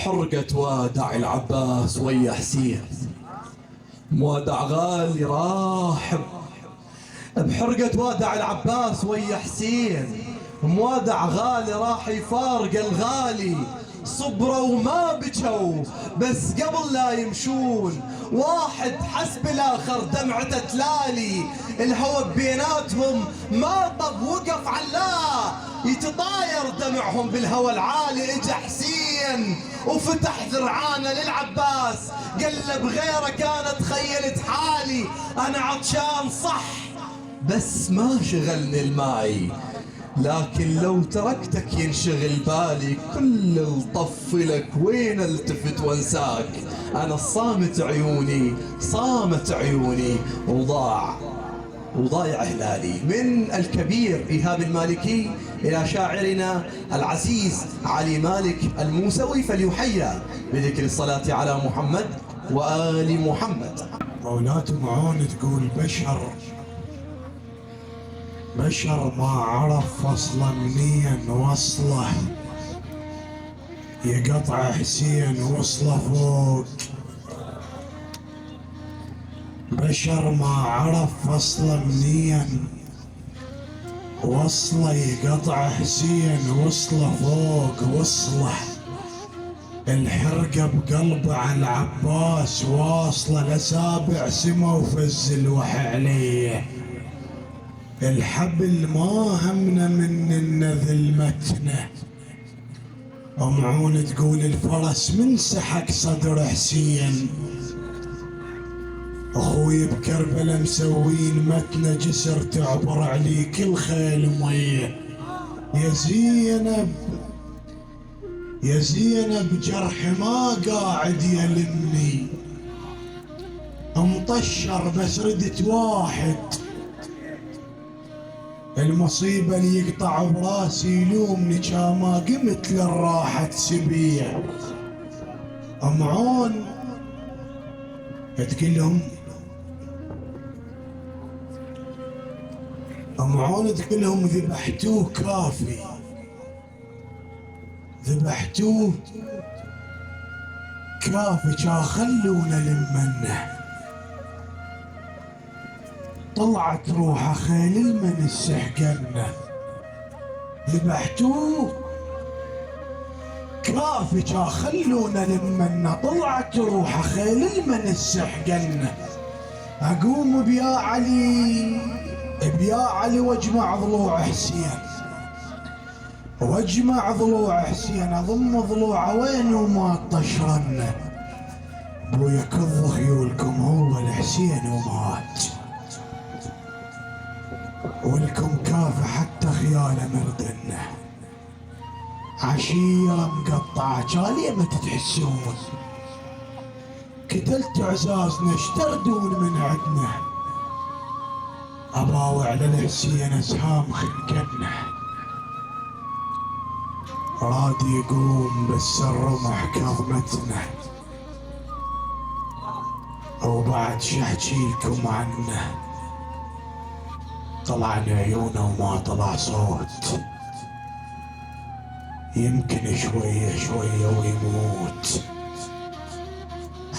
بحرقة وادع العباس ويا حسين، موادع غالي راحب بحرقة وادع العباس ويا حسين، موادع غالي راح يفارق الغالي، صبروا وما بجوا بس قبل لا يمشون، واحد حسب الاخر دمعته تلالي، الهوى بيناتهم ما طب وقف علاه، يتطاير دمعهم بالهوى العالي. اجا حسين وفتح ذرعانه للعباس، قلب غيره كانت خيلت حالي، انا عطشان صح بس ما شغلني الماي، لكن لو تركتك ينشغل بالي، كل الطف لك وين التفت وانساك، انا صامت عيوني صامت عيوني وضايع هلالي. من الكبير إيهاب المالكي إلى شاعرنا العزيز علي مالك الموسوي، فليحيى بذكر الصلاة على محمد وآل محمد. مولات معون تقول بشر ما عرف فصله منين وصله، يقطع حسين وصله فوق، بشر ما عرف فصله منين وصله، يقطع حسين وصله فوق وصله، الحرقة بقلبه على العباس واصله، لسابع سما وفز الوحي عليه، الحبل ما همنا من النذل متنه. معون تقول الفرس من سحق صدر حسين، اخوي بكربلة مسوين متنه، جسر تعبر عليك الخيل ميه، يا زينب جرحي ما قاعد يلمني، مطشر بس ردت واحد، المصيبة اللي يقطع براسي يلومني، كاما قمت للراحة سبيع. معون تقول لهم ذبحتوه كافي، ذبحتوه كافي، كا خلونا لمنه، طلعت روحه خيل المن السحقنه، ذبحتوه كافي كا خلونا لمنه، طلعت روحه خيل المن السحقنه، اقوم بيا علي واجمع ضلوع حسين، واجمع ضلوع حسين، اضم ضلوعه وين وما طشرنه، بويا كظ خيولكم هو الحسين ومات، ولكم كافة حتى خياله مردنه، عشيرة مقطعة جالية ما تتحسون، قتلت عزازنا اشتردون من عدنا، أباوع للحسين أسهام خنقنه، راد يقوم بس الرمح كظمتنا، وبعد شحجيلكم عنه، طلع عيونه وما طلع صوت، يمكن شوية ويموت،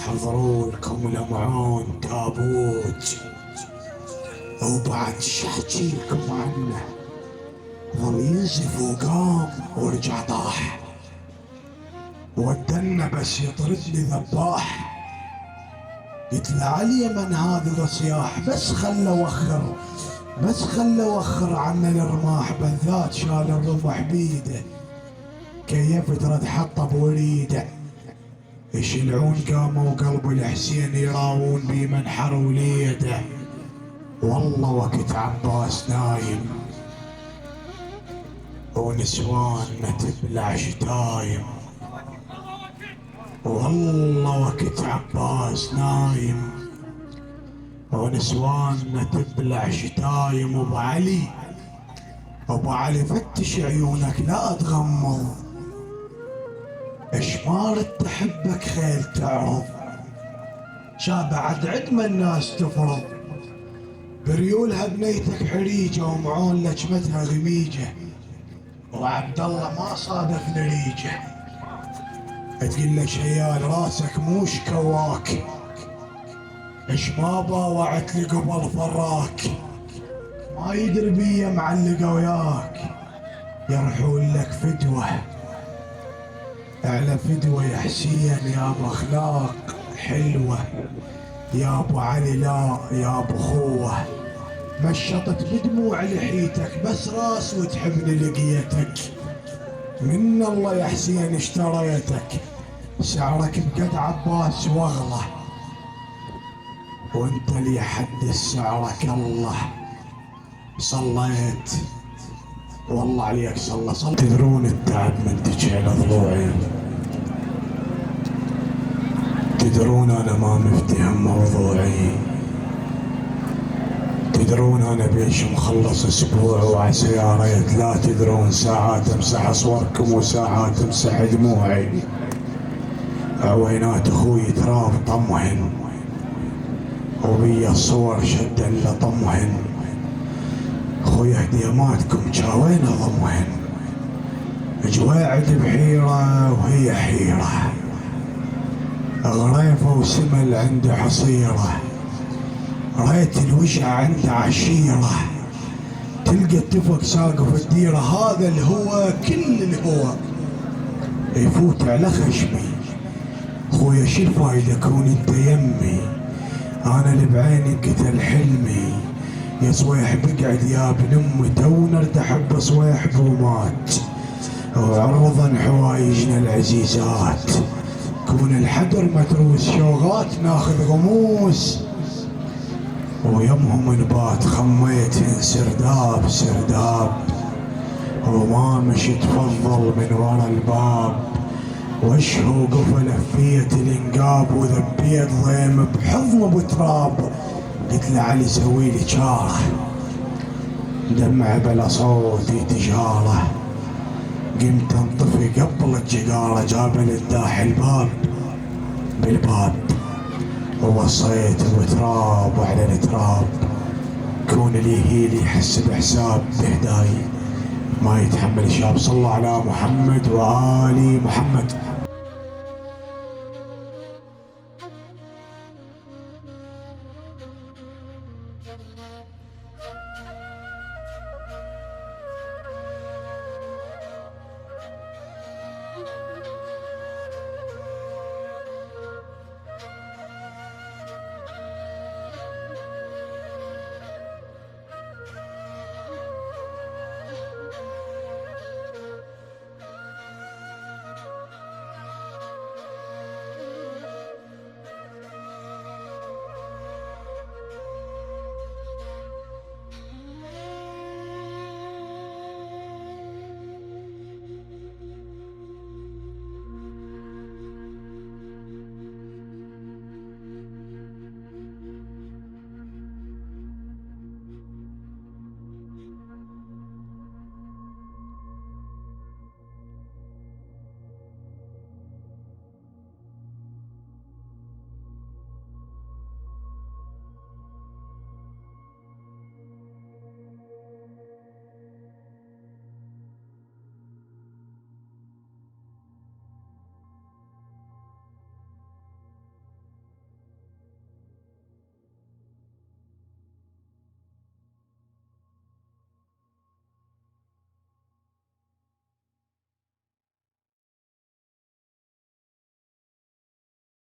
حضروا لكم لمعون تابوت، وبعد شحجيلكم عنه، ظل ينزف وقام ورجع طاح، ودنا بس يطردني ذباح، يطلع اليمن هذا الصياح، بس خله وخر عنا الرماح، بالذات شال الرمح بيده، كيفت رد حطه بوريده، يشلعون قاموا وقلب الحسين يراون بي منحر وليده، والله وقت عباس نايم ونسواننا تبلع شتايم، والله وقت عباس نايم ونسواننا تبلع شتايم. ابو علي فتش عيونك لا تغمض، اشمار تحبك خيل تعرض، شابعد عدم الناس تفرض، بريولها بنيتك حريجه، ومعون لجمتها غميجه، وعبد الله ما صادف نريجه، تقول له شيال راسك موش كواك، ايش ما باوعت لي قبل فراك، ما يدري بيا معلقه وياك، يرحون لك فدوه على فدوه يا حسين، يا ابو اخلاق حلوه، يا ابو علي لا يا ابو خوه، مشطت بدموع لحيتك بس راس وتحبني لقيتك، من الله يا حسين اشتريتك، سعرك بقد عباس واغلى، وانت لي حد سعرك الله، صليت والله عليك صلى. تدرون التعب من تجعل ضلوعي، تدرون انا ما مفتهم موضوعي، تدرون انا بيش مخلص اسبوع وعسى يا ريت لا تدرون، ساعات امسح صوركم وساعات امسح دموعي، عوينات اخوي تراب طمهن وبيا الصور شدا لطمهن، خويا هديماتكم جاوين ضمهن، جواعد بحيرة وهي حيرة، غريفة وسمل عند حصيرة، ريت الوجع عند عشيرة، تلقى التفق ساقف الديرة، هذا الهوى كل الهوى يفوت على خشمي، خويا شو الفايدة كون انت يمي، انا اللي بعيني قتل حلمي، يا صويح بقعد يا ابن امي تونا ارتحب صويح بومات، وعرضا حوايجنا العزيزات، كون الحدر متروس شوغات ناخذ غموس، ويمهم نبات خميتهن سرداب سرداب، وما مشي تفضل من ورا الباب، وشهو قفل فية الانقاب، وذبيت ضيم بحضن بتراب، قلت له علي سويلي جاره، دمع بلا صوتي تجاره، قمت انطفي قبل الجقاره، جاب الداح الباب بالباب، ووصيت بتراب وعلى التراب، كون اللي يهيلي يحس بحساب بهداي ما يتحمل شاب، صلى على محمد وآل محمد.